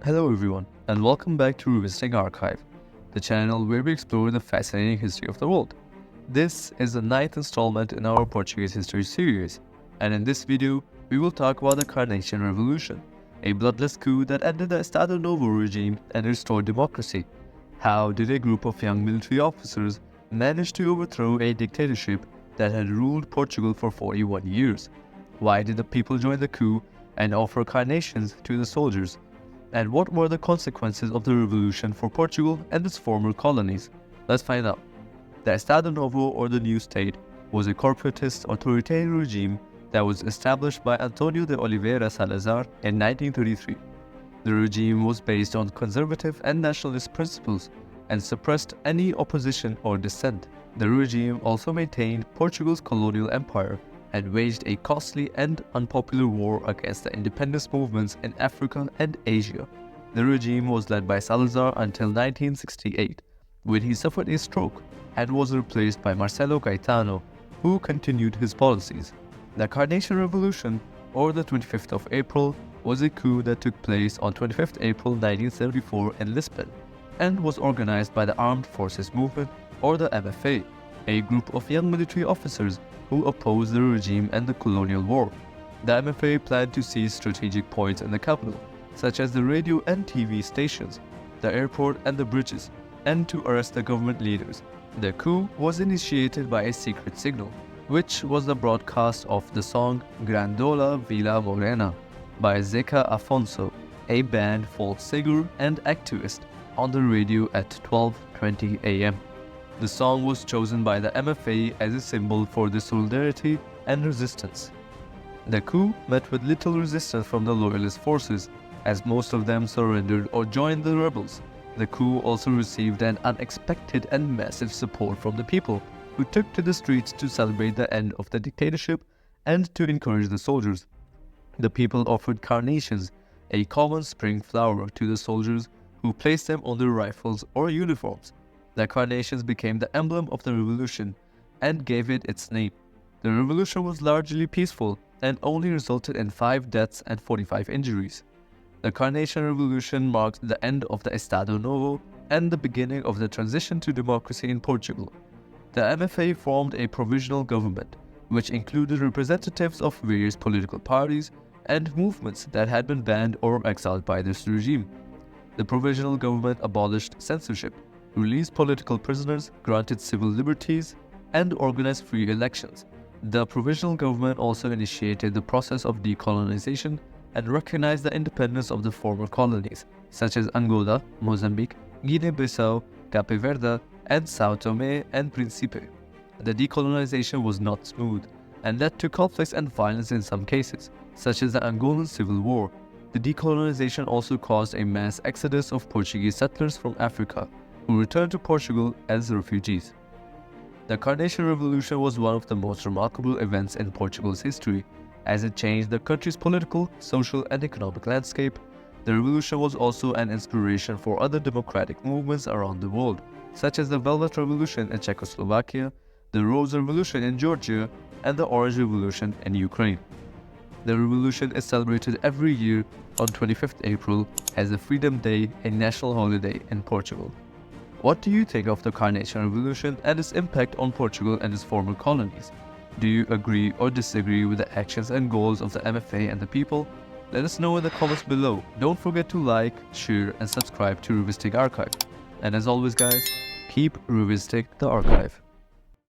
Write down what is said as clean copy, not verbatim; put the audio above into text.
Hello everyone, and welcome back to Revisiting Archive, the channel where we explore the fascinating history of the world. This is the 9th installment in our Portuguese history series, and in this video, we will talk about the Carnation Revolution, a bloodless coup that ended the Estado Novo regime and restored democracy. How did a group of young military officers manage to overthrow a dictatorship that had ruled Portugal for 41 years? Why did the people join the coup and offer carnations to the soldiers? And what were the consequences of the revolution for Portugal and its former colonies? Let's find out. The Estado Novo, or the New State, was a corporatist authoritarian regime that was established by Antonio de Oliveira Salazar in 1933. The regime was based on conservative and nationalist principles and suppressed any opposition or dissent. The regime also maintained Portugal's colonial empire and waged a costly and unpopular war against the independence movements in Africa and Asia. The regime was led by Salazar until 1968, when he suffered a stroke and was replaced by Marcelo Caetano, who continued his policies. The Carnation Revolution, or the 25th of April, was a coup that took place on 25th April 1974 in Lisbon and was organized by the Armed Forces Movement, or the MFA, a group of young military officers who opposed the regime and the colonial war. The MFA planned to seize strategic points in the capital, such as the radio and TV stations, the airport and the bridges, and to arrest the government leaders. The coup was initiated by a secret signal, which was the broadcast of the song Grândola, Vila Morena by Zeca Afonso, a band folk singer and activist, on the radio at 12:20 a.m. The song was chosen by the MFA as a symbol for the solidarity and resistance. The coup met with little resistance from the loyalist forces, as most of them surrendered or joined the rebels. The coup also received an unexpected and massive support from the people, who took to the streets to celebrate the end of the dictatorship and to encourage the soldiers. The people offered carnations, a common spring flower, to the soldiers, who placed them on their rifles or uniforms. The carnations became the emblem of the revolution and gave it its name. The revolution was largely peaceful and only resulted in 5 deaths and 45 injuries. The Carnation Revolution marked the end of the Estado Novo and the beginning of the transition to democracy in Portugal. The MFA formed a provisional government, which included representatives of various political parties and movements that had been banned or exiled by this regime. The provisional government abolished censorship, released political prisoners, granted civil liberties, and organized free elections. The provisional government also initiated the process of decolonization and recognized the independence of the former colonies, such as Angola, Mozambique, Guinea-Bissau, Cape Verde, and São Tomé and Príncipe. The decolonization was not smooth and led to conflicts and violence in some cases, such as the Angolan Civil War. The decolonization also caused a mass exodus of Portuguese settlers from Africa, who returned to Portugal as refugees. The Carnation Revolution was one of the most remarkable events in Portugal's history, as it changed the country's political, social, and economic landscape. The revolution was also an inspiration for other democratic movements around the world, such as the Velvet Revolution in Czechoslovakia, the Rose Revolution in Georgia, and the Orange Revolution in Ukraine. The revolution is celebrated every year on 25th April as a Freedom Day, a national holiday in Portugal. What do you think of the Carnation Revolution and its impact on Portugal and its former colonies? Do you agree or disagree with the actions and goals of the MFA and the people? Let us know in the comments below. Don't forget to like, share, and subscribe to Revisiting Archive. And as always guys, keep revisiting the archive.